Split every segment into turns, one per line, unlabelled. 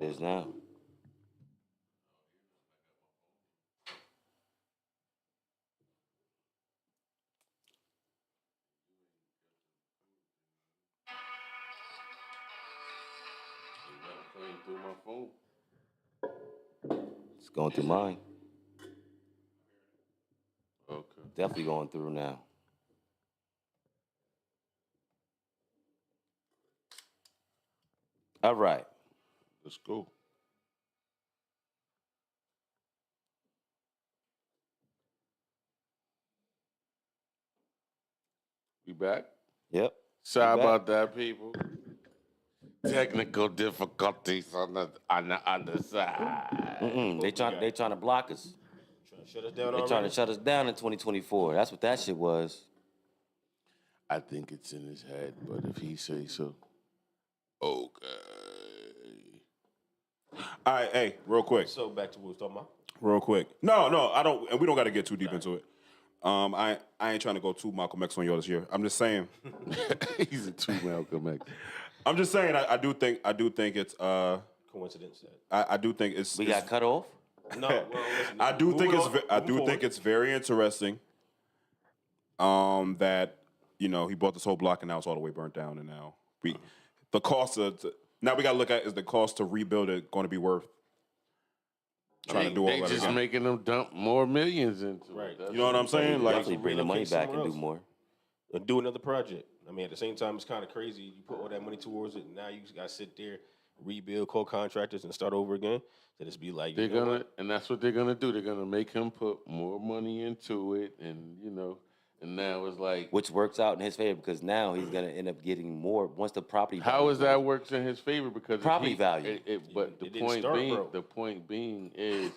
It is now.
Playing through my phone.
It's going through mine.
Okay.
Definitely going through now. All right.
Let's go. We back?
Yep.
Sorry
We back.
about that, people. Technical difficulties on the other side.
They trying to block us.
Trying to shut us down
They
already.
trying to shut us down in 2024. That's what that shit was.
I think it's in his head, but if he say so, okay.
All right, hey, real quick.
So back to what we was talking about.
Real quick. No, I don't, and we don't got to get too deep into it. I ain't trying to go too Malcolm X on you this year. I'm just saying.
He's a two Malcolm X.
I'm just saying. I do think it's.
Coincidence.
I do think it's.
We got cut off.
No, well, listen,
I do think
moving
it's.
on,
I
moving
do
forward.
think it's very interesting. That he bought this whole block and now it's all the way burnt down, and now the cost of now we got to look at is the cost to rebuild it going to be worth trying to do all
They
that
just
again.
making them dump more millions into
Right.
it. That's
You know what I'm saying? Like,
Definitely bring the money
relocate
back and
somewhere
do
else.
more.
And do another project. I mean, at the same time, it's kind of crazy. You put all that money towards it, and now you got to sit there, rebuild co-contractors, and start over again. So it's be like,
They're
you know
gonna,
what?
and that's what they're gonna do. They're gonna make him put more money into it, and and now it's like,
Which works out in his favor because now he's gonna end up getting more once the property.
how
value
is that
goes-
works in his favor? Because if
Property value.
But the
It didn't
point
start,
being,
bro.
the point being is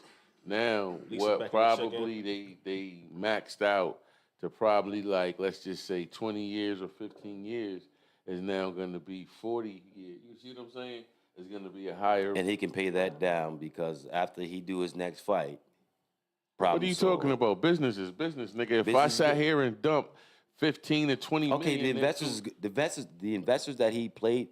now
Lease it
what
back in the check
probably they maxed out to probably like let's just say 20 years or 15 years is now going to be 40 years. You see what I'm saying? It's going to be a higher.
And he can pay that down because after he do his next fight,
What are
problem
you talking
solved.
about? Business is business, nigga. If I
Business is
sat
good.
here and dumped 15 to 20
Okay,
million
the investors that he played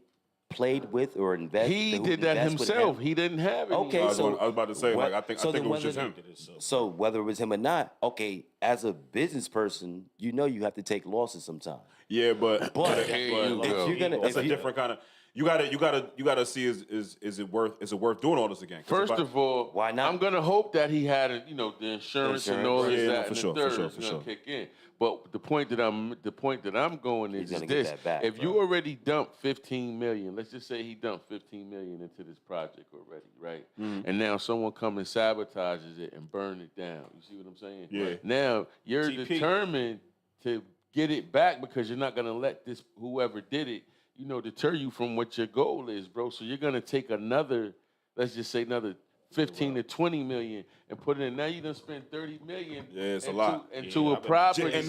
with or invest.
he
who
did that
invest with
himself.
him-
He didn't have any.
Okay,
I was,
so
I was about to say,
what-
like, I think
so
it
then
was just
whether-
him.
So whether it was him or not, okay, as a business person, you know you have to take losses sometimes.
Yeah, but
Here you
if
go.
you're gonna,
that's
if
a
you,
different kind of. You gotta see is it worth doing all this again? 'Cause
First
if I-
of all,
Why not?
I'm gonna hope that he had, the insurance and all
Insurance.
this,
Yeah,
that,
for
and
sure,
the
for
third
sure,
is
for
gonna
sure.
kick in. But the point that I'm going
He's
is
gonna get
this:
that back,
if
bro.
you already dumped 15 million, let's just say he dumped 15 million into this project already, right?
Mm-hmm.
And now someone come and sabotages it and burn it down. You see what I'm saying?
Yeah.
Now you're
TP.
determined to get it back because you're not gonna let this whoever did it, deter you from what your goal is, bro. So you're gonna take another, let's just say another 15 to 20 million and put it in. Now you done spent 30 million.
Yeah, it's a
into,
lot.
into
Yeah,
a
I've been-
property.
and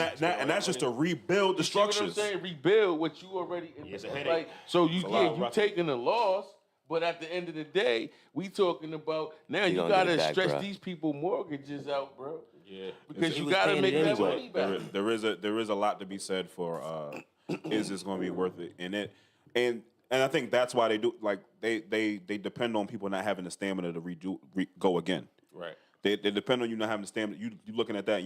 that's just to rebuild the
You see what I'm
structures.
saying? Rebuild what you already.
it's a
it's
headache.
like, so
a lot.
you taking a loss, but at the end of the day, we talking about now you
gonna get it
gotta
back,
stretch
bro.
these people mortgages out, bro.
Yeah.
Because
He
you
was
gotta
paying
make
it
that
anyway.
money back.
There is a lot to be said for is this going to be worth it? And I think that's why they do like they depend on people not having the stamina to go again.
Right.
They depend on you not having the stamina. You looking at that.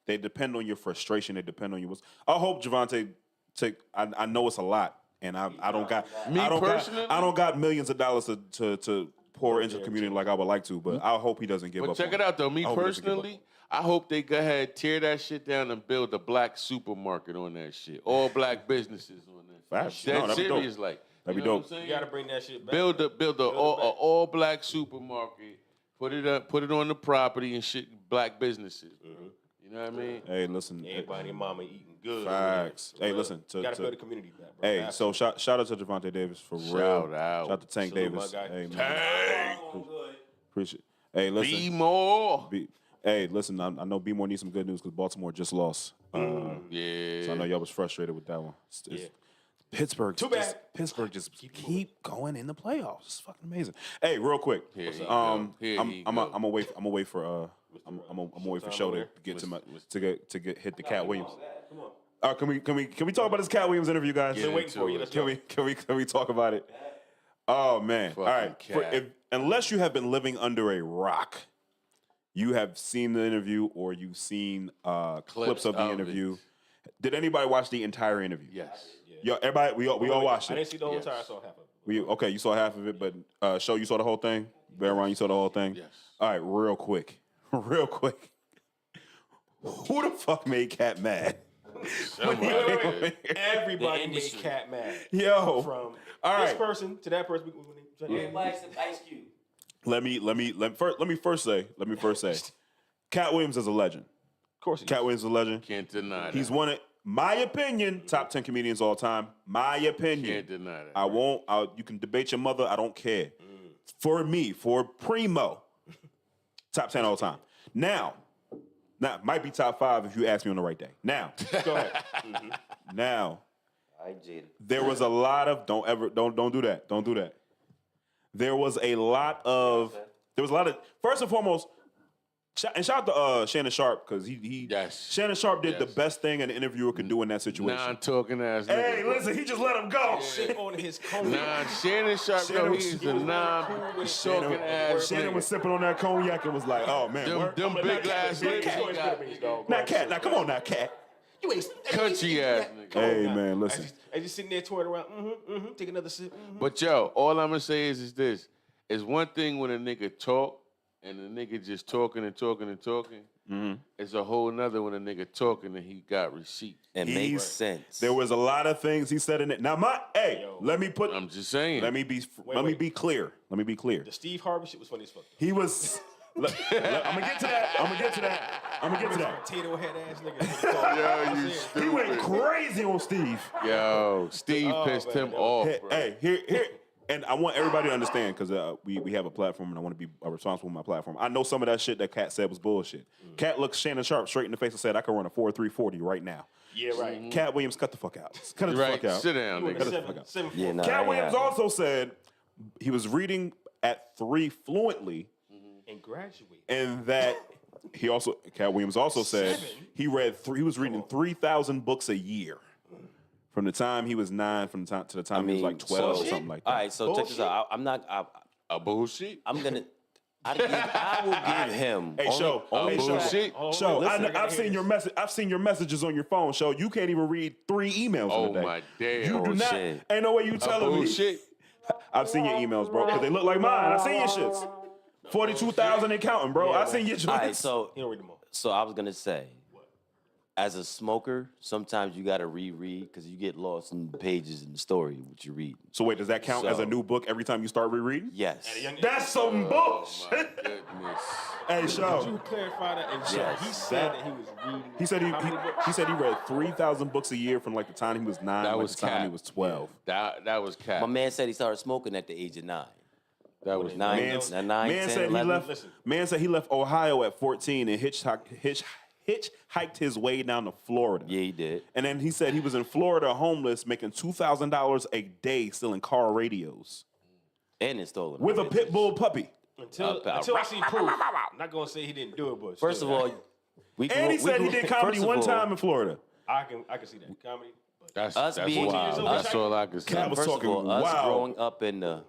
They depend on your frustration. They depend on your. I hope Javante take. I know it's a lot, and I don't got.
Me
I don't
personally?
got. I don't got millions of dollars to pour into the community like I would like to. But I hope he doesn't give
But
up.
check
on
it out though. Me
I hope he doesn't give up
personally, I hope they go ahead, tear that shit down, and build a black supermarket on that shit. All black businesses on that.
Facts.
Dead
No, that'd be dope.
serious, like.
That'd
you
be
know
dope.
What I'm saying?
You got to bring that shit back.
Build a
it
all
back.
black supermarket. Put it on the property and shit. Black businesses. Bro. You know what I mean?
Hey, listen.
Everybody and your mama eating good.
Facts. Hey, listen.
You got to build the community back, bro.
Hey,
Absolutely.
so shout out to Javante Davis for real.
Shout out.
Shout out to Tank
Salute
Davis.
my guy.
Hey, man.
Hey,
Appreciate. Hey,
be
listen.
more.
Hey, listen. I know B More needs some good news because Baltimore just lost.
Yeah.
So I know y'all was frustrated with that one. It's-
Yeah.
Pittsburgh.
Too bad.
Pittsburgh just keep going in the playoffs. It's fucking amazing. Hey, real quick.
Here he
I'm
go. Here he
I'm
go.
I'm wait I'm wait for I'm wait for show to get to get hit the Cat Williams. Can we talk about this Cat Williams interview, guys?
Been waiting for you. Let's
Can
go.
we talk about it? Oh man! All right.
Cat.
Unless you have been living under a rock, you have seen the interview or you've seen clips of the
of
interview.
it.
Did anybody watch the entire interview?
Yes.
Yo, everybody, we all watched
I
it.
didn't see the whole
Yes.
entire. I saw half of it.
Okay, you saw half of it, but Show, you saw the whole thing. Baron, you saw the whole thing.
Yes.
All right, real quick. Who the fuck made Cat mad?
Somebody did.
Everybody
The
made
industry.
Cat mad.
Yo,
From
all
this
right.
person to that person.
Everybody except Ice Cube.
Let me first say, Cat Williams is a legend.
Of course,
Cat Williams is a legend.
Can't deny that.
He's one of my opinion, top 10 comedians all time. My opinion.
Can't deny that.
I won't. You can debate your mother. I don't care. For me, for Primo, top 10 all time. Now, might be top 5 if you ask me on the right day. Now,
Go ahead.
now,
I Jada.
there was a lot of don't do that. Don't do that. There was a lot of first and foremost. And shout out to Shannon Sharp because he
Yes.
Shannon Sharp did the
Yes.
best thing an interviewer could do in that situation.
Non-talking ass
Hey,
nigga.
listen, he just let him go.
Shit on his cone.
Shannon Sharp,
Shannon
no,
was-
he's
he
a
was
non-talking ass
Shannon was
nigga.
sipping on that cognac and was like, "Oh man,
Them big ass
Cat.
lips. he got.
not Cat. Now come on, now Cat.
You ain't
Country ass nigga.
Hey man,
I
listen.
just sitting there twirling around. Take another sip.
But yo, all I'm gonna say is this: it's one thing when a nigga talk and the nigga just talking and talking and talking. It's a whole nother when a nigga talking and he got receipt.
And makes sense.
There was a lot of things he said in it. Now let me put.
I'm just saying.
Let me be clear. Let me be clear.
The Steve Harvey shit was funny as fuck.
He was. I'm gonna get to that.
Potato head ass nigga.
Yo, you
He
stupid.
went crazy on Steve.
Yo, Steve
Oh,
pissed
man,
him
that
off,
was-
bro.
Hey, here, and I want everybody to understand because we have a platform and I want to be responsible with my platform. I know some of that shit that Cat said was bullshit. Cat looked Shannon Sharp straight in the face and said, "I can run a 4.340 right now."
Yeah, right.
Cat Williams, cut the fuck out. Cut the
Right,
fuck out.
sit down,
You in
nigga.
the
the
seven,
fuck out.
7
Yeah, nah.
Cat
ain't
Williams
happening.
also said he was reading at 3 fluently,
and graduate.
and that Cat Williams also said he was reading 3,000 books a year from the time he was 9 to the time he was like 12 or something like that.
All right, so check this out. I'm not.
A bullshit.
I'm gonna. I will give him.
Hey, Show.
only
Hey, Show.
bullshit.
Show.
listen.
I've seen your message. I've seen your messages on your phone. Show. You can't even read 3 emails
Oh
in a day.
my damn.
You do not.
shit.
Ain't no way you telling me.
Bullshit.
I've seen your emails, bro, because they look like mine. I seen your shits. 42,000 and counting, bro. I seen your joints.
All right, so
You don't read them all.
I was gonna say, as a smoker, sometimes you gotta reread because you get lost in the pages in the story what you read.
So wait, does that count as a
So-
new book every time you start rereading?
Yes.
That's some bullshit.
Goodness.
Hey,
Could
Show.
you clarify that? And
Yes.
he said that he was reading.
He said
how many books?
he said he read 3,000 books a year from like the time he was 9
That
to
was
the time
cap.
he was 12.
That was cat.
My man said he started smoking at the age of 9.
That was
Nine,
Man,
nine,
man
10,
said
11.
he left.
Listen.
Man said he left Ohio at 14 and hitchhiked his way down to Florida.
Yeah, he did.
And then he said he was in Florida homeless, making $2,000 a day selling car radios
And installing
with a pit bull puppy.
Until I see proof. I'm not gonna say he didn't do it, but
First of
still,
all, we
And he said he did comedy
first of
one
all,
time in Florida.
I can see that comedy. But
That's
Us being-
wild.
14 years
That's
old.
all I can say.
Cat was
First
talking
of all, us
wild.
growing up in the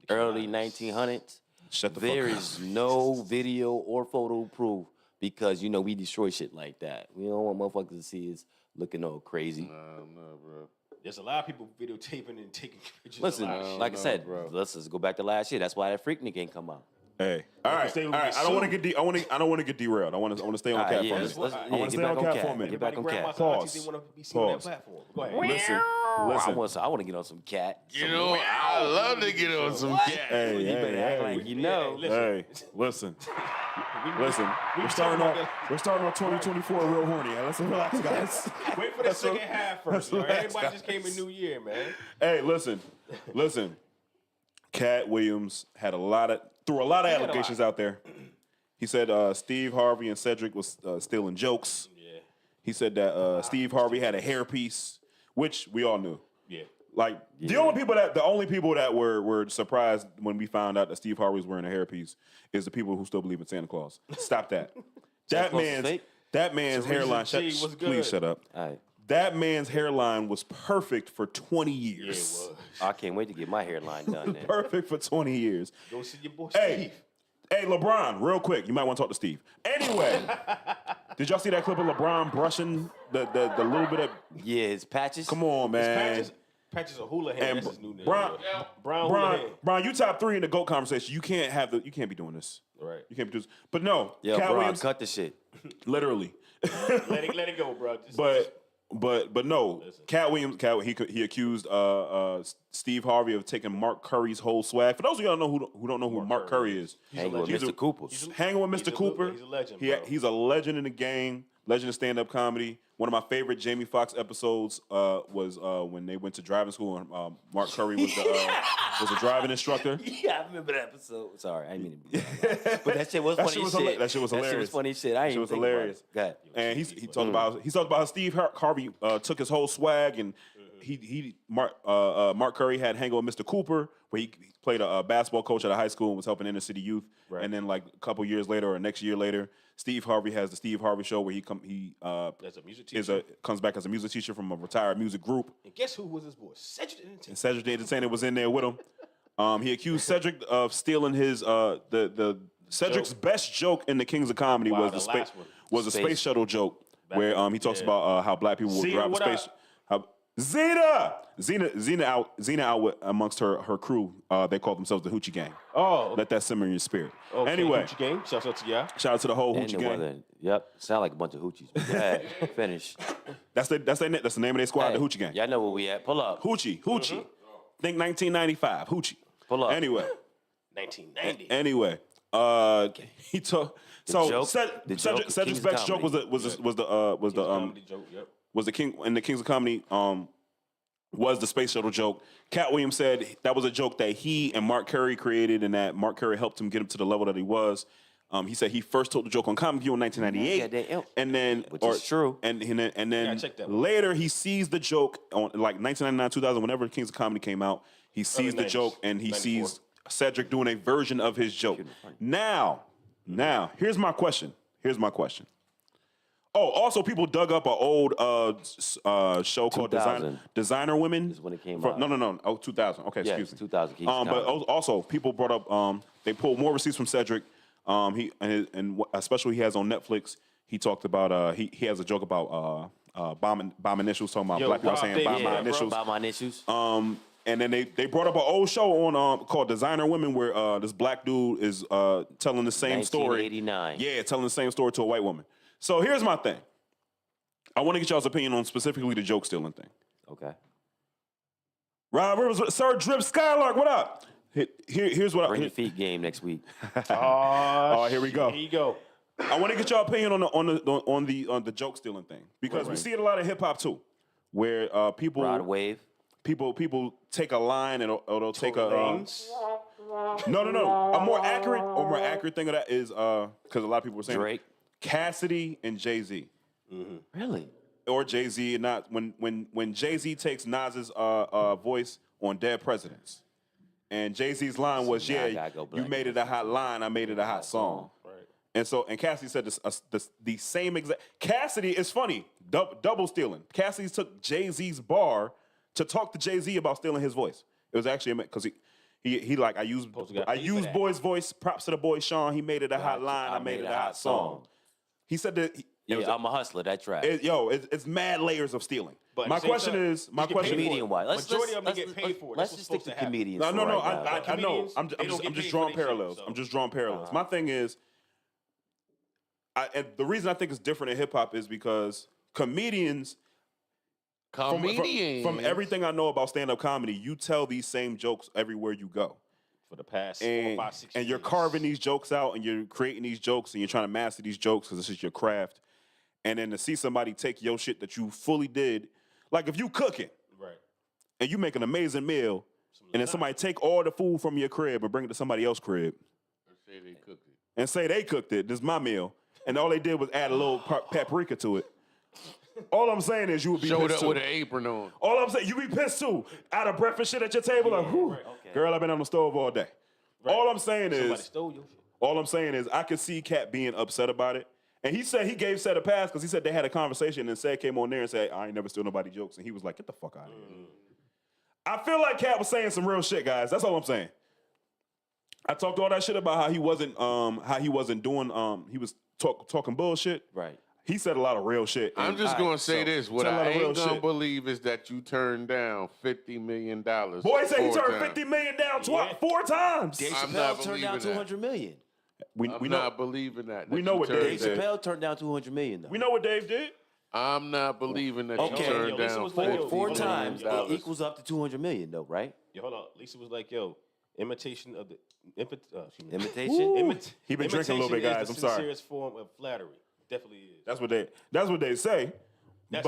early 1900s,
Shut the
there
fuck up.
is no video or photo proof because we destroy shit like that. We don't want motherfuckers to see us looking all crazy.
No, bro.
there's a lot of people videotaping and taking pictures.
Listen,
of a lot of shit.
like I said,
bro.
let's just go back to last year. That's why that Freak nigga ain't come out.
Hey, all right,
stay
all
with
right.
the
I don't want to
suit.
get. I don't want to get derailed. I want to stay on
All right,
Cat
yeah,
for a
let's-
minute.
let's-
I
yeah,
want to
get
stay
back
on
on
Cat
Cat.
for a minute.
Get back on
Grandma's
Cat.
aunties,
Pause.
They want to be seen on that
Pause.
platform. Go ahead.
Listen,
I
listen.
want to get on some Cat.
You know, I love to get on some cat.
Hey,
You better act
hey,
like you know.
listen.
hey, listen. Listen, we're starting on 2024 real horny. Let's relax, guys.
Wait for the second half first. All right? Everybody just came in New Year, man.
Hey, listen. Cat Williams threw a lot of
had a
allegations
lot.
out there. He said Steve Harvey and Cedric was stealing jokes.
Yeah.
He said that Steve Harvey had a hairpiece, which we all knew.
Yeah.
Like the only people that were surprised when we found out that Steve Harvey was wearing a hairpiece is the people who still believe in Santa Claus. Stop that.
Claus is fake?
that man's
Teresa
hairline.
G was good.
Please shut up.
All right.
That man's hairline was perfect for 20
Yeah, it
years.
was.
I can't wait to get my hairline done. Then.
Perfect for 20 years.
Go see your boy
Hey,
Steve.
hey, LeBron, real quick. You might want to talk to Steve. Anyway, did y'all see that clip of LeBron brushing the little bit of?
Yeah, his patches.
Come on, man.
Patches of Houlihan.
And
That's his new name.
Bron,
yeah. Brown
Bron,
Houlihan.
Bron, you top 3 in the GOAT conversation. You can't be doing this.
Right.
You can't be doing this. But no,
Yo,
Cat
bro,
Williams,
cut the shit.
literally.
Let it go, bro.
But no, Cat Williams, he accused Steve Harvey of taking Mark Curry's whole swag. For those of y'all who don't know who Mark Curry is,
Hanging with
legend.
Mr. Coopers.
hanging with Mr. Cooper.
He's a legend,
He-
bro.
he's a legend in the game, legend of stand-up comedy. One of my favorite Jamie Foxx episodes was when they went to driving school and Mark Curry was the driving instructor.
Yeah, I remember that episode. Sorry, I didn't mean to be that. But that shit was
That
funny
shit was
as
hila-
shit.
that shit was
That shit
hilarious.
was funny shit. I ain't
Shit was
even think
hilarious.
about it. Go ahead.
And he talked about how Steve Harvey took his whole swag and Mark Curry had hang with Mr. Cooper, where he played a basketball coach at a high school and was helping inner city youth.
Right.
And then like a couple years later or next year later, Steve Harvey has the Steve Harvey Show where
As a music teacher.
comes back as a music teacher from a retired music group.
And guess who was his boy? Cedric the Entertainer.
And Cedric the Entertainer was in there with him. He accused Cedric of stealing his Cedric's
Joke.
best joke in the Kings of Comedy
Wow,
was
the
the space
last one.
was the space shuttle joke where he talks
yeah.
about how black people would
Zena,
drive a
what
space.
up?
How, Zena out with amongst her crew. They call themselves the Hoochie Gang.
Oh,
Let that simmer in your spirit.
okay,
Anyway,
Gucci Gang. Shouts out to y'all.
shout out to the whole
And
Hoochie
the
Gang.
weather. Yep. Sound like a bunch of hoochies. But go ahead. Finish.
That's the name of their squad,
Hey,
the Hoochie Gang.
Y'all know where we at. Pull up.
Hoochie. Think 1995. Hoochie.
Pull up.
Anyway.
1990.
Anyway, he took so
joke- the joke
Cedric's
of Kings of
best joke
Comedy.
Comedy joke. Yep.
was the King in the Kings of Comedy was the space shuttle joke. Cat Williams said that was a joke that he and Mark Curry created, and that Mark Curry helped him get him to the level that he was. He said he first told the joke on Comic View in 1998,
Yeah,
and then
which is true.
And then
Yeah, check that one.
later he sees the joke on like 1999, 2000, whenever Kings of Comedy came out. He sees the
90s,
joke and he
94.
sees Cedric doing a version of his joke. Now, here's my question. Oh, also people dug up an old show called
2000.
Designer Women.
Is when it came
From-
out.
No. Oh, 2000. Okay,
Yeah,
excuse me.
2000 Kings
But
Comedy.
also people brought up they pulled more receipts from Cedric. Especially he has on Netflix. He talked about he has a joke about bomb initials, talking about
Yo,
black people
Rob
saying
Davis,
bomb
yeah, bro.
initials.
About my issues.
And then they brought up an old show on called Designer Women where this black dude is telling the same story.
1989.
Yeah, telling the same story to a white woman. So here's my thing. I want to get y'all's opinion on specifically the joke stealing thing.
Okay.
Rob Rivers, Sir Drip Skylark, what up? Here's what
Bring
I
your feet game next week.
Oh, here we go.
Here you go.
I want to get your opinion on the joke stealing thing because we see it a lot of hip hop too, where people
Ride a wave.
people take a line and or they'll take a
Lanes.
no. A more accurate thing of that is because a lot of people were saying
Drake.
Cassidy and Jay-Z.
Really?
Or Jay-Z, not when Jay-Z takes Nas's voice on Dead Presidents, and Jay-Z's line was,
now I
"Yeah,
gotta go
you
black.
made it a hot line, I made it a hot song."
Right.
And Cassidy said the same exact. Cassidy is funny, double stealing. Cassidy took Jay-Z's bar to talk to Jay-Z about stealing his voice. It was actually because he like I used
got beef for that.
boy's voice. Props to the boy Sean. He made it a hot line. I made it a hot song. He said that. It was
Yeah, I'm a hustler. That's right.
it's mad layers of stealing.
But at
My
the same
question
time,
is, my
you get
question
paid
is,
for it.
Comedian wise.
Majority of them get paid for it.
Let's
That's
just
what's
stick to
supposed to happen.
comedians.
no.
for right now.
I know.
Comedians,
I'm
they don't get
just
paid
drawing
for their shit,
parallels.
so.
I'm just drawing parallels. My thing is, and the reason I think it's different in hip hop is because comedians. From everything I know about stand-up comedy, you tell these same jokes everywhere you go.
For the past 4,
And,
5, 6
and you're
years.
carving these jokes out and you're creating these jokes and you're trying to master these jokes because this is your craft. And then to see somebody take your shit that you fully did, like if you cooking
Right.
and you make an amazing meal, and then somebody take all the food from your crib and bring it to somebody else's crib
Say they cooked it.
and say they cooked it, this is my meal, and all they did was add a little paprika to it. All I'm saying is you would be
Showed
pissed
up
too.
with an apron on.
All I'm saying, you be pissed too. Out of breath and shit at your table, like, whew, girl, I've been on the stove all day. All I'm saying
Somebody
is,
stole your shit.
all I'm saying is, I could see Cat being upset about it, And he said he gave Seth a pass because he said they had a conversation and Seth came on there and said, I ain't never steal nobody jokes. And he was like, get the fuck out of here. I feel like Cat was saying some real shit, guys. That's all I'm saying. I talked all that shit about how he wasn't doing he was talking bullshit.
Right.
He said a lot of real shit.
I'm
and
just
All
gonna
right,
say
so
this: what
tell a lot
I
of real
ain't gonna
shit.
believe is that you turned down $50 million.
Boy said he
4
turned
times.
$50 million down
Yeah.
4 times.
Dave
I'm
Chappelle
not
turned down
believing that.
$200 million.
We
I'm
know
not believing that.
we
that
know
you
what
turned
Dave
Dave
did.
Chappelle turned down $200 million though.
We know what Dave did.
I'm not believing that
Okay.
you turned
Yo, Lisa
down
was like, yo,
Four
hold on,
times
yo,
it equals up to $200 million though, right?
Yo, hold on. Lisa was like, yo, imitation of the
Imitation.
He been drinking a little bit,
imitation
guys.
is
I'm
the
sorry.
sincerest form of flattery. Definitely is.
That's what they say.
That's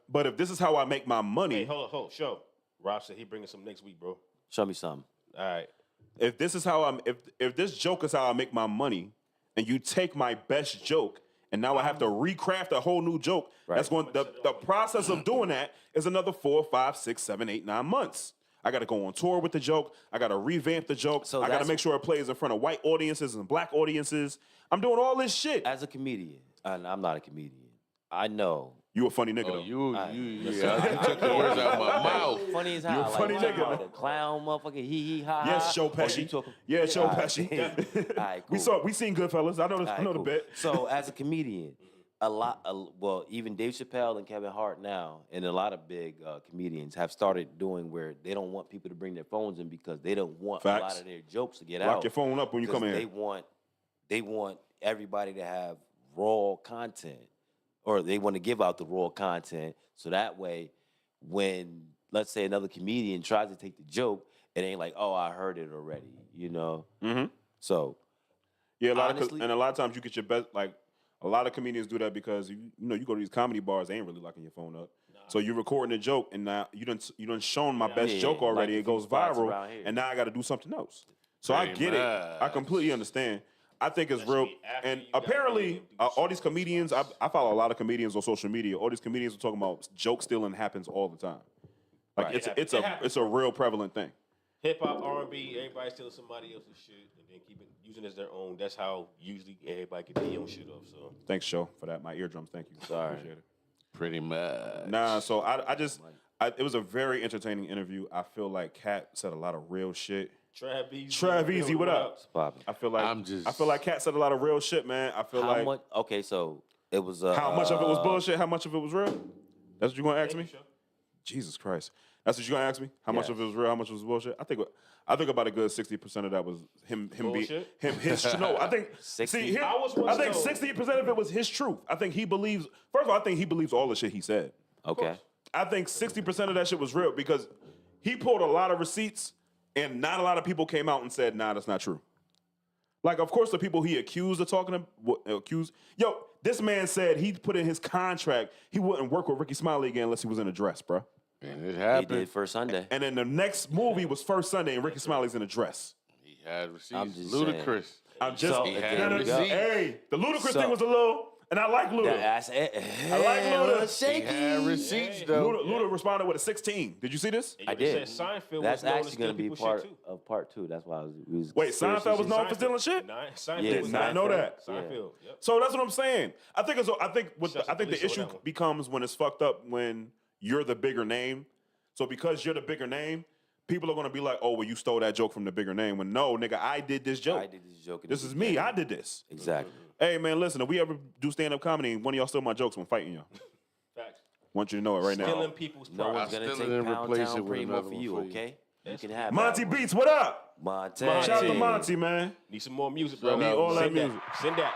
But if this is how I make my money,
Hey, hold on. Show. Rob said he bringing some next week, bro.
Show me something.
All right.
if this is how if this joke is how I make my money, and you take my best joke, and now I have to recraft a whole new joke, that's going the process of doing that is another 4, 5, 6, 7, 8, 9 months. I got to go on tour with the joke. I got to revamp the joke.
So
I got to
that's-
make sure it plays in front of white audiences and black audiences. I'm doing all this shit.
As a comedian, and I'm not a comedian, I know.
You a funny nigga
Oh,
though.
you took the words out of my mouth.
Funny as hell.
You a funny
like,
nigga.
The clown motherfucker, hee ha.
Yes, Joe
ha. Or you
Pesci.
talking-
Yeah, Joe
All right.
Pesci.
All right, cool.
We seen Goodfellas. I know
All right,
the
cool.
bit.
So as a comedian, well, even Dave Chappelle and Kevin Hart now, and a lot of big comedians have started doing where they don't want people to bring their phones in because they don't want a
Facts.
lot of their jokes to get out.
Lock your phone up when you come in.
They want everybody to have raw content, or they want to give out the raw content, so that way, when let's say another comedian tries to take the joke, it ain't like, oh, I heard it already, you know.
Mm-hmm.
So
Yeah,
honestly-
and a lot of times you get your best. Like a lot of comedians do that because you go to these comedy bars, they ain't really locking your phone up. So you're recording a joke, and now you done shown my best
Yeah,
joke
like
already.
a
It
few
goes
spots
viral,
around here.
and now I got to do something else. So I
Pretty
get it. I
much.
completely understand. I think it's real.
Especially after
And
you got
apparently,
money and do
all these comedians, I follow a lot of comedians on social media. All these comedians are talking about joke stealing happens all the time. Like
Right.
it's
It happens.
a real prevalent thing.
Hip hop, R&B, everybody stealing somebody else's shit and then keep it using it as their own. That's how usually everybody get their own shit off. So
Thanks, Show, for that. My eardrums. Thank you.
Sorry.
Appreciate it.
Pretty much.
Nah, so it was a very entertaining interview. I feel like Cat said a lot of real shit.
Trav Easy.
Trav Easy, what up?
popping.
I feel like
I'm
I feel like Cat said a lot of real shit, man. I feel
How
like
much? Okay, so it was.
how much of it was bullshit, how much of it was real? That's what you gonna ask me?
Sure.
Jesus Christ. That's what you gonna ask me? How much
Yes.
of it was real, how much was bullshit? I think about a good 60% of that was him being
Bullshit?
his no, I think
60?
see here,
I was
I
once
think
told-
60% of it was his truth. I think he believes first of all, I think he believes all the shit he said.
Okay.
I think 60% of that shit was real because he pulled a lot of receipts and not a lot of people came out and said, nah, that's not true. Like, of course, the people he accused of this man said he put in his contract he wouldn't work with Ricky Smiley again unless he was in a dress, bro.
And it
He
happened.
did first Sunday.
And then the next movie was First Sunday and Ricky Smiley's in a dress.
He had receipts.
I'm just
Ludicrous.
I'm just,
So,
He had
there we go.
receipts.
hey, the ludicrous
So-
thing was a little, and I like Luda.
That's it.
I like Luda.
He
Shaky.
had receipts though.
Luda responded with a 16. Did you see this?
And
I
you just
did.
said Seinfeld
That's
was known to
actually
steal
going to be
people's
part
shit too.
of part two. That's why I was.
Wait, Seinfeld was known for stealing shit?
Seinfeld
Yeah,
was
Seinfeld.
known-
I know that.
Seinfeld. Yep.
So that's what I'm saying. I think
Shots
I
to
think the
police on
issue
that one.
becomes when it's fucked up when you're the bigger name. So because you're the bigger name, people are gonna be like, "Oh, well, you stole that joke from the bigger name." When no, nigga, I did this joke.
I did this joke. in
This
the
is me.
beginning.
I did this.
Exactly.
Hey man, listen. If we ever do stand up comedy, and one of y'all steal my jokes when fighting y'all,
Facts.
want you to know it right now.
Stealing people's
No
property.
one's gonna
steal
take
it and
Pound
replace
Town
it with
Primo
another
for
one
you,
for you.
okay? You can have
Monty
that one.
Beats, what up?
Monty.
Shout out to
Monty.
Monty, man.
Need some more music, bro.
Shout
Need all that
Send
music.
Send that.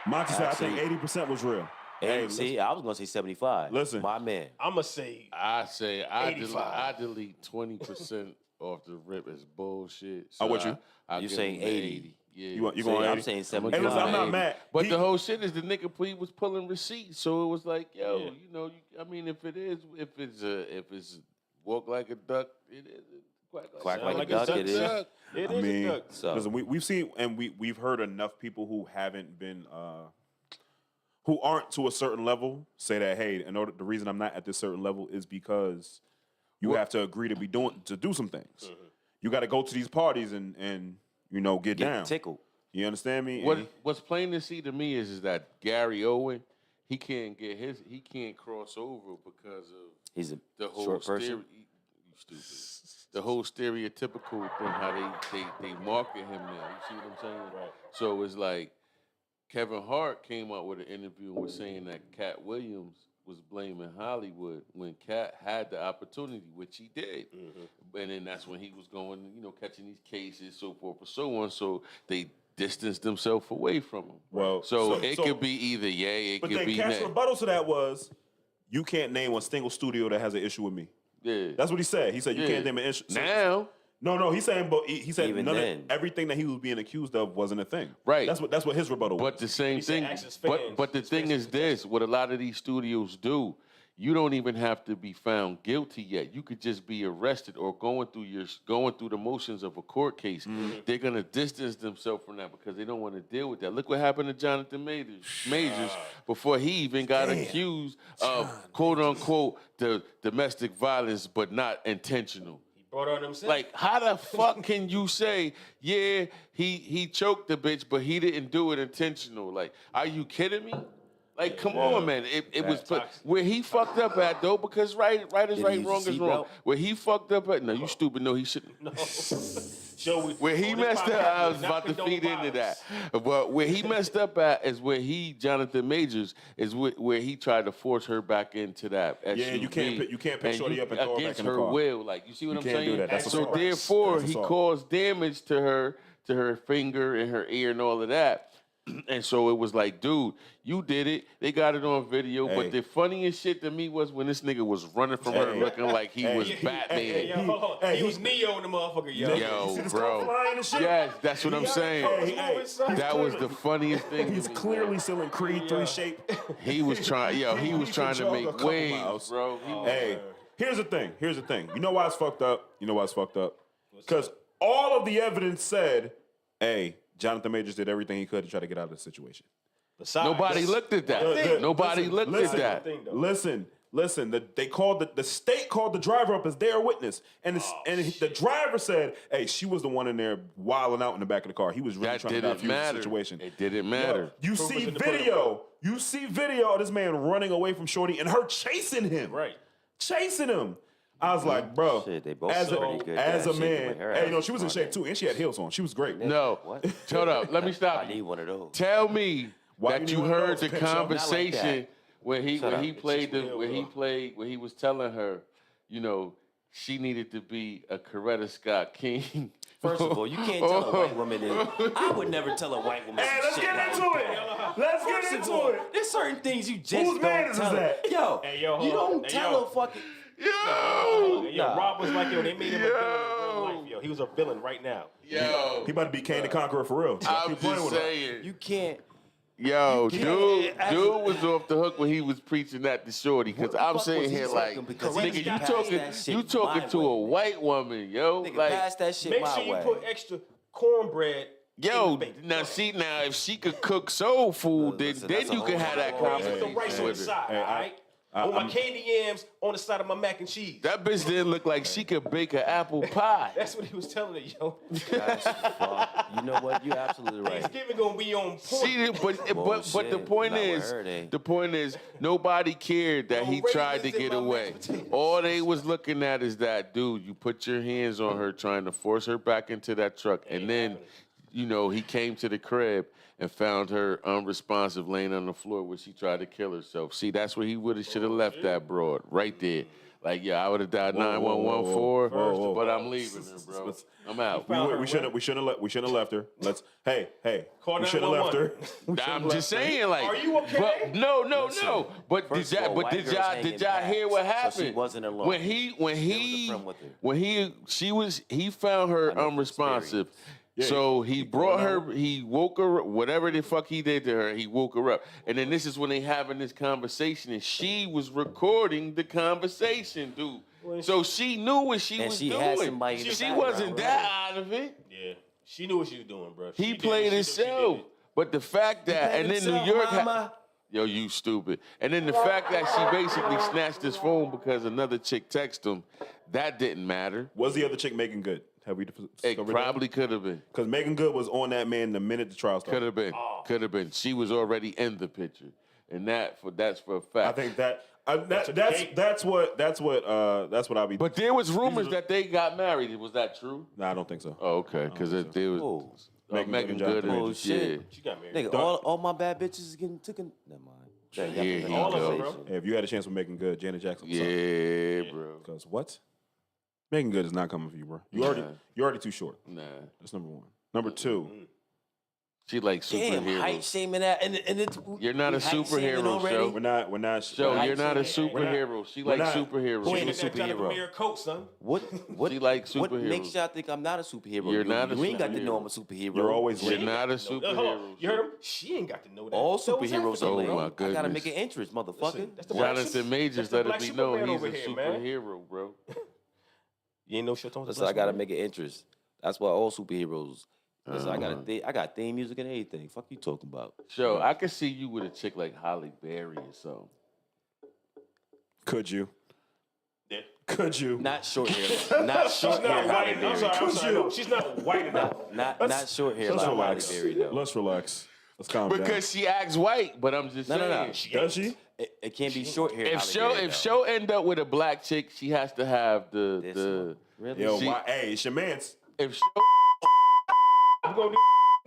Monty said, I
Actually-
think 80% was real.
Hey, see, I was gonna say 75.
Listen.
my man.
I'ma say
I say I delete,
85.
20% off the rip as bullshit.
I'm with you.
I
You
give
saying
him
80.
Yeah.
You want- you
See,
going
I'm
80?
saying
I'ma
75.
give
listen, I'm
him
not
80.
mad.
But
He-
the whole shit is the nigga was pulling receipts, so it was like, yo,
Yeah.
you know, I mean, if it's walk like a duck, it is.
Quack
like a
duck, it is.
it
I
is
mean,
a duck.
So-
listen, we've seen and we've heard enough people who haven't been who aren't to a certain level say that hey, the reason I'm not at this certain level is because you have to agree to do some things. You got to go to these parties and get down.
Get tickled.
You understand me?
What's plain to see to me is that Gary Owen, he can't cross over because of
He's a
the whole
short person.
you stupid. The whole stereotypical thing, how they market him now. You see what I'm saying?
Right.
So it's like Kevin Hart came out with an interview and was saying that Cat Williams was blaming Hollywood when Cat had the opportunity, which he did. And then that's when he was going, catching these cases, so forth and so on. So they distanced themselves away from him.
Well,
So it could be either yay, it
But
could
then
be
Cat's
nay.
rebuttal to that was, you can't name a single studio that has an issue with me.
Yeah.
That's what he said. He said you
Yeah.
can't name an issue.
Now,
No, he's saying, but he said
Even
none
then.
of everything that he was being accused of wasn't a thing.
Right.
That's what his rebuttal
but
was.
the same
said
thing.
ask his fans,
But the
his
thing
fans
is this: what a lot of these studios do, you don't even have to be found guilty yet. You could just be arrested or going through the motions of a court case. They're gonna distance themselves from that because they don't want to deal with that. Look what happened to Jonathan Majors before he even got accused of quote unquote the domestic violence, but not intentional.
Brought on himself.
Like, how the fuck can you say, yeah, he choked the bitch, but he didn't do it intentional? Like, are you kidding me? Like, come on, man. It was where he fucked up at, though, because right is
Did
right,
he use
wrong is
a
wrong.
seatbelt?
Where he fucked up at, no, you stupid, no, he shouldn't. Where he messed up, I was about to feed into that. But where he messed up at is where Jonathan Majors, is where he tried to force her back into that SUV.
Yeah, you can't pick Shorty up and throw her back
against
in the
her
car.
will. Like, you see what I'm
can't do
saying?
that. That's
So
assault.
therefore,
That's
he
assault.
caused damage to her finger and her ear and all of that. And so it was like, dude, you did it. They got it on video.
Hey.
But the funniest shit to me was when this nigga was running from her
Hey.
looking like he was
Hey.
Batman.
Hey, yo, hold on. He was Neo in the motherfucker, yo.
Yo,
see the
bro.
stuff flying and shit?
Yes, that's what I'm saying. That was the funniest thing.
He's
to me,
clearly
man.
still in Creed 3 shape.
He was trying. He was
He
trying
could
to
jog a
make
couple
waves,
miles.
bro. He was-
Hey, here's the thing. You know why it's fucked up? Because all of the evidence said, hey, Jonathan Majors did everything he could to try to get out of the situation.
Besides,
Nobody looked at that. Nobody looked at that.
Listen. The state called the driver up as their witness, and the driver said, "Hey, she was the one in there wilding out in the back of the car. He was really
That
trying to
didn't
defuse
matter.
the situation."
It didn't matter.
You
Proof
see
was in the pudding,
video. You see video of this man running away from Shorty and her chasing him.
Right.
Chasing him. I was like, bro.
Shit, they both
as a,
pretty good
as
guys
a
shaking
man,
with her
hey,
ass
she was in
on
shape
there.
too, and she had heels on. She was great.
No.
What?
Hold up. Let me stop
I need
you.
one of those.
Tell me
Why
that
you
you
need one of
heard
those,
the
Pimp Show? Not like
conversation
that.
when he
Shut up.
he was telling her, she needed to be a Coretta Scott King.
First of all, you can't tell a white woman that. I would never tell a white woman.
Hey,
some
let's
shit
get
like
into
that.
it. Let's
First
get
of
into
all,
it.
there's certain things you just
Whose
don't
man is
tell.
that?
Yo,
Hey, yo, hold
you
on.
don't
Hey,
tell
yo.
a fucking.
Yo,
Yo, Rob was like, they made him a villain in real life, yo. He was a villain right now.
yo,
He about to be Kane the Conqueror for real.
I'm
Keep playing
just
with him.
saying.
You can't.
Yo,
You
dude
can't-
was off the hook when he was preaching that to Shorty. Because
What the
I'm
fuck
sitting
was he
here
talking?
like,
Because he
nigga,
just
you
passed
talking,
that shit
you talking
my
to a
way.
white woman, yo.
Nigga,
Like,
pass that shit
Make
my
sure you
way.
put extra cornbread.
yo,
in the bacon.
now if she could cook soul food,
Listen,
then
that's a
you can
whole
have that
nother
Raise
conversation.
with the rice on the
conversation.
side,
Hey,
all right? With my candy yams on the side of my mac and cheese.
That bitch didn't look like she could bake an apple pie.
That's what he was telling her, yo.
That's fuck. You know what? You're absolutely right.
Thanksgiving gonna be on point.
See, but the
Bullshit.
point
Not with
is,
her, they-
the point is, nobody cared that
No
he tried to
raisins in
get
my
away.
mashed potatoes.
All they was looking at is that, dude, you put your hands on her, trying to force her back into that truck, and then, he came to the crib and found her unresponsive, laying on the floor where she tried to kill herself. See, that's where he should have left that broad right there. Like, yeah, I would have died 911 for,
whoa.
but I'm leaving her, bro. I'm out.
We shouldn't have left her. Hey,
Call
we shouldn't have left her.
911.
We shouldn't
I'm
have
just
left her.
saying, like,
Are you okay?
But no. But
First
did
of all,
y'all,
white girls
did
hanging
y'all
back,
hear what
so she
happened?
wasn't alone.
When he
friend with her.
he found her
I know from
unresponsive.
experience.
So he brought her, he woke her up, whatever the fuck he did to her, he woke her up. And then this is when they having this conversation, and she was recording the conversation, dude. So she knew what she
And
was
she
doing.
had somebody in the
She
background,
wasn't
right?
that out of it.
Yeah. She knew what she was doing, bro.
He played himself. But the fact that, and then New York, yo, you stupid. And then the fact that she basically snatched his phone because another chick texted him, that didn't matter.
Was the other chick making good? Have we
It
discovered
probably could have been.
Because Megan Good was on that man the minute the trial
Could
started.
have been. Could have been. She was already in the picture, and that's for a fact.
I think that's what I'll be.
But there was rumors that they got married. Was that true?
No, I don't think so.
Oh, okay. Because there was
Oh,
Megan
Good and
Good.
Jonathan
and-
Majors.
yeah.
Shit.
She got married.
nigga, all my bad bitches is getting taken. Never mind.
Here you
All of
go.
them, bro.
Hey, if you had a chance with Megan Good, Janet Jackson.
Yeah, bro.
Because what? Megan Good is not coming for you, bro. You're already too short.
Nah.
That's number one. Number two.
She like
Damn, height
superheroes.
shaming that, and it's
You're not a
we height shaming
superhero,
already?
Show.
We're not.
Joe,
height
you're not a
shaming.
superhero. She
we're
like
not-
superheroes.
Who ain't a
Trying to
superhero?
premiere a coat, son.
What
She like
what
superheroes.
makes y'all think I'm not a superhero?
You're not a
You ain't got to know
superhero.
I'm a superhero.
You're always
You're
late.
not a
Hold on.
superhero.
You heard him? She ain't got to know that.
all
So what's
superheroes
happening,
are late.
Oh, my
I gotta
goodness.
make an interest, motherfucker.
Listen, that's the
Jonathan Majors,
that's the
let it
Black
be known
Superman
he's
over
a
here, man.
superhero, bro.
You ain't no shit on
Listen, I gotta make an interest. That's why all superheroes. Listen, I got theme music and everything. Fuck you talking about?
Joe, I could see you with a chick like Holly Berry or something.
Could you?
Yeah.
Could you?
Not short hair. Not short hair.
Not
Halle
white. I'm
Berry.
sorry. I'm sorry. No, she's not white enough.
Not short hair
Let's
like Halle
relax.
Berry though.
Let's relax. Let's calm down.
Because she acts white, but I'm just
No,
saying.
no, no.
Does she?
It can't be short hair.
If
Halle
Show
Berry,
if
though.
Show end up with a black chick, she has to have
This
the
one. Really?
Yo,
She-
why? Hey, it's your man's.
if Show
I'm gonna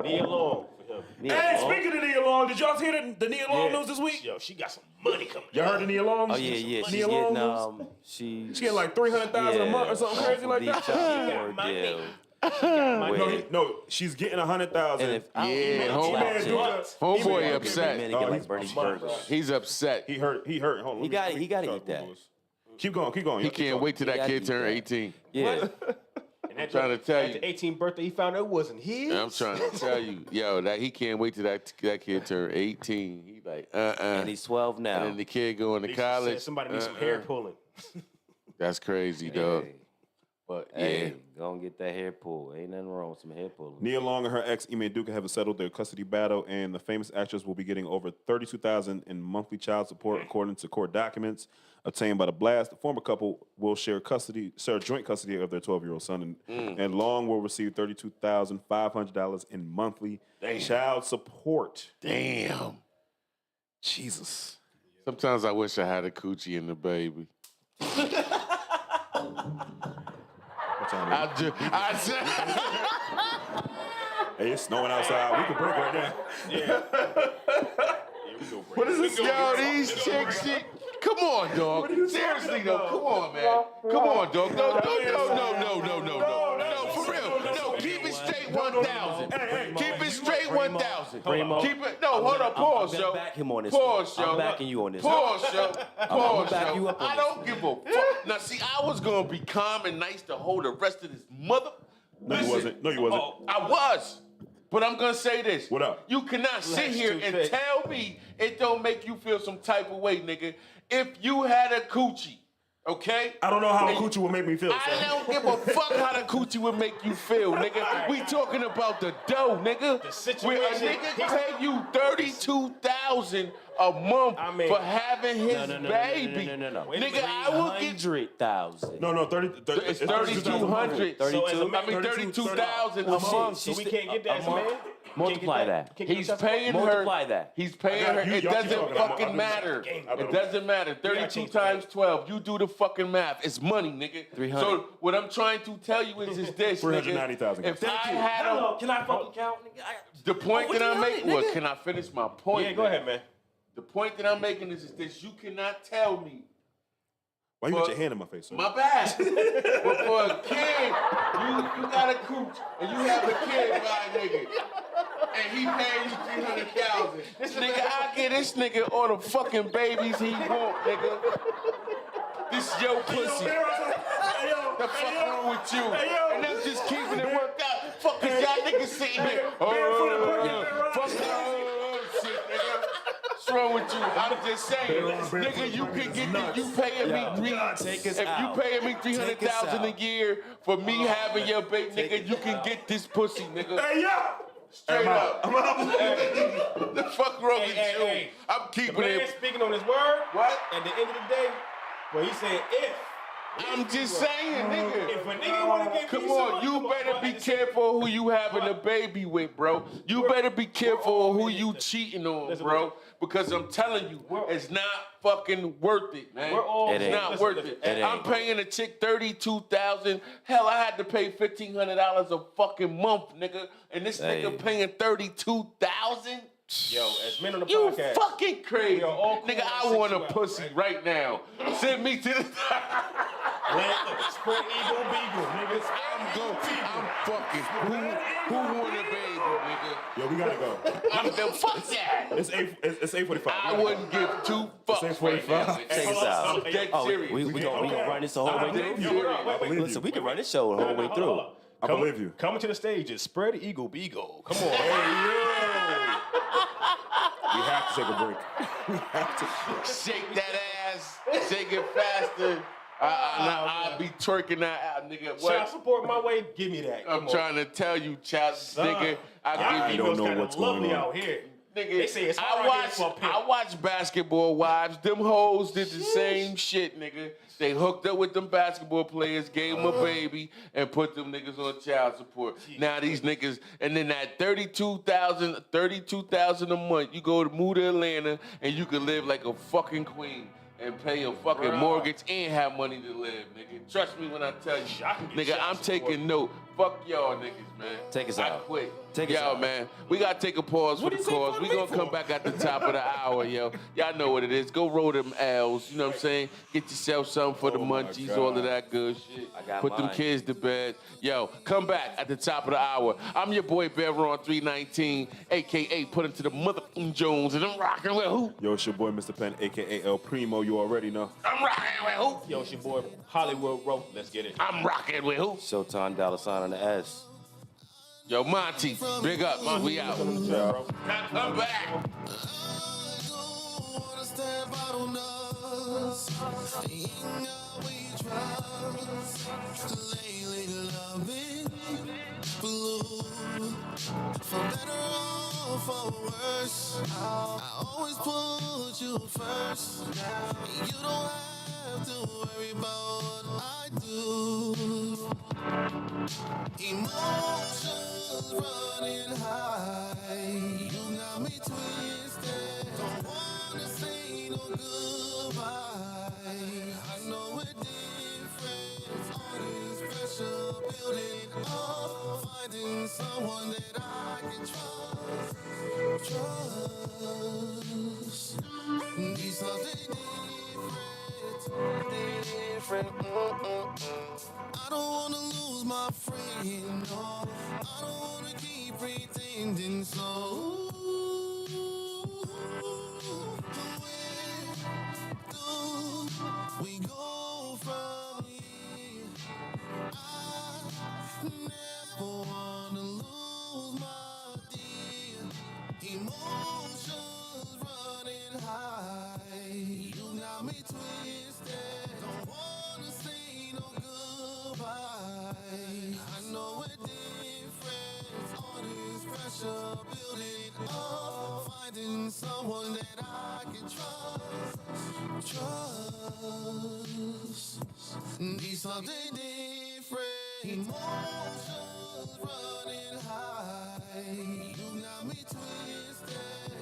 Nia Long for him.
Nia
Hey,
Long?
speaking of Nia Long, did y'all hear the Nia Long
Yeah.
news this week?
Yo, she got some money coming.
Y'all heard the Nia Long?
Oh yeah, she's
Nia Long
getting
news?
she's
She getting like 300,000 a month or something crazy like that.
Child
money.
deal.
My
Wait.
No,
nigga.
no, she's getting 100,000.
And if I don't
Yeah,
even
home-
black
man,
chick,
dude,
homeboy
man,
upset.
man,
Oh,
get like
he's
Bernie
a month,
Burgers.
he's upset.
He hurt. Hold on.
He gotta eat that.
Keep going.
He
Y'all keep
can't
going.
wait till that
gotta
kid
eat
turn
that.
18.
Yeah.
And that
trying to tell
at
you.
the 18th birthday, he found out it wasn't his.
I'm trying to tell you, yo, that he can't wait till that kid turn 18. He like,
And he's 12 now.
And then the kid going to
He said
college.
somebody needs some hair pulling.
That's crazy, dog.
Hey,
But
hey, go and get that hair pulled. Ain't nothing wrong with some hair pulling.
Nia Long and her ex Ime Udoka have settled their custody battle, and the famous actress will be getting over $32,000 in monthly child support, according to court documents obtained by the Blast. The former couple will share joint custody of their 12-year-old son, and Long will receive $32,500 in monthly child support.
damn.
Jesus.
Sometimes I wish I had a coochie in the baby.
What time is it? Hey, it's snowing outside. We can break right now.
What is this? Yo, these chicks, come on, dog. Seriously, though, come on, man. Come on, dog. No, for real. No, keep it straight 1,000. Keep it straight 1,000. Keep it. No, hold on. Pause,
I'm
yo.
gonna back him on this
Pause,
one.
yo.
I'm backing you on this
Pause, yo. Pause,
back
yo.
you up on
I
this
don't give a fuck. Now, see, I was gonna be calm and nice to hold the rest of this mother.
No, you wasn't. No, you wasn't.
I was. But I'm gonna say this.
What up?
You cannot sit here and
stupid.
tell me it don't make you feel some type of way, nigga. If you had a coochie, okay?
I don't know how a coochie would make me feel.
I
son.
don't give a fuck how the coochie would make you feel, nigga. We talking about the dough, nigga.
The situation.
Where a nigga pay you $32,000 a month
I mean-
for having his baby.
No.
Nigga, I will get.
100,000.
No, 30.
It's 3,200.
So as a man-
32,000 a month.
So we can't get that,
a month.
man.
Multiply that.
He's paying her.
Multiply that.
He's paying
I got
her.
it.
It
Y'all keep
doesn't
talking. I'm
fucking
doing
matter.
this.
It doesn't matter. 32
change
times
the
12. You do the fucking math. It's money, nigga.
300.
So what I'm trying to tell you is this, nigga.
390,000.
If I had a,
Can I fucking count? Nigga?
the point that I'm making. Well,
nigga?
can I finish my point?
Yeah, go ahead, man.
The point that I'm making is this: you cannot tell me.
Why you got your hand in my face, son?
My bad. But for a kid, you got a cooch and you have a kid by a nigga. And he paying you 300,000. Nigga, I get this nigga all the fucking babies he want, nigga. This your pussy. The fuck wrong with you? And them just keeping it worked out. Fuck is y'all niggas sitting here. Fuck shit, nigga. What's wrong with you? I'm just saying, nigga, you can get you paying me
Take us
if you
out.
paying me 300,000 a
out.
year for me having your baby, nigga, you can get this pussy, nigga.
Hey, yeah.
Straight up. The fuck wrong with
Hey,
you?
hey.
I'm
The
keeping
man
it.
speaking on his word.
What?
At the end of the day, well, he said if
I'm just saying, nigga.
If a nigga wanna get
Come
me some
on,
money,
you
come on,
better
but
be
at the same-
careful who you having a baby with, bro. You better be careful who you cheating on,
listen,
bro. Because I'm telling you, it's not fucking worth it, man.
We're all-
It's
It
not
ain't.
worth
Listen,
it.
it
I'm
ain't.
paying a chick $32,000. Hell, I had to pay $1,500 a fucking month, nigga. And this
Hey.
nigga paying $32,000.
Yo, as men on the
You
podcast,
fucking crazy.
we are all cool
Nigga,
on
I want a
sexuality,
pussy right now. Send me to the...
spread eagle beagle, nigga.
I'm fucking. Who want a baby, nigga?
Yo, we gotta go.
I'm the fuck that.
It's 8:45.
I wouldn't give two fucks right
8:45.
now.
Check us out.
I'm dead
Oh,
serious.
we gonna run this the whole way through.
Yo, hold on, wait,
Listen, we can run this show the whole way through.
I believe you.
Coming to the stage is spread eagle beagle. Come on.
We have to take a break. We have to.
Shake that ass. Shake it faster. I'll be twerking that out, nigga.
Child
What?
support my way. Give me that.
I'm trying to tell you, child, nigga. I'll give you.
don't know what's going
lovely
on.
out here.
Nigga,
They say it's hard out here for a pimp.
I watch Basketball Wives. Them hoes did the same shit, nigga. They hooked up with them basketball players, gave them a baby, and put them niggas on child support. Now these niggas, and then that $32,000 a month, you go to move to Atlanta, and you can live like a fucking queen. And pay a fucking mortgage and have money to live, nigga. Trust me when I tell you,
I can get
nigga.
child
I'm
support.
taking note. Fuck y'all niggas, man.
Take us
I
out.
quit.
Take us
y'all,
out.
man. We gotta take a pause for the cause. We gonna come back at the top of the hour, yo. Y'all know what it is. Go roll them L's. You know what I'm saying? Get yourself something for the munchies, all of that good shit.
I got
Put them
mine.
kids to bed. Yo, come back at the top of the hour. I'm your boy Bear 319, aka Put Into the Mother Jones, and I'm rocking with who?
Yo, it's your boy, Mr. Penn, aka El Primo. You already know.
I'm rocking with who?
Yo, it's your boy Hollywood Rowe. Let's get it.
I'm rocking with who?
Showtime dollar sign on the S.
Yo, Monty, big up, man. We out. Come back.
For better or for worse, I always put you first. You don't have to worry about what I do. Emotions running high, you got me twisted. Don't wanna say no goodbye. I know we're different. All this pressure building up, finding someone that I can trust. Need something different. I don't wanna lose my friend, no. I don't wanna keep pretending so. Where do we go from here? I never wanna lose my dear. Emotions running high. You got me twisted. Don't wanna say no goodbye. I know we're different. All this pressure building up. Finding someone that I can trust. Need something different. Emotions running high. You got me twisted.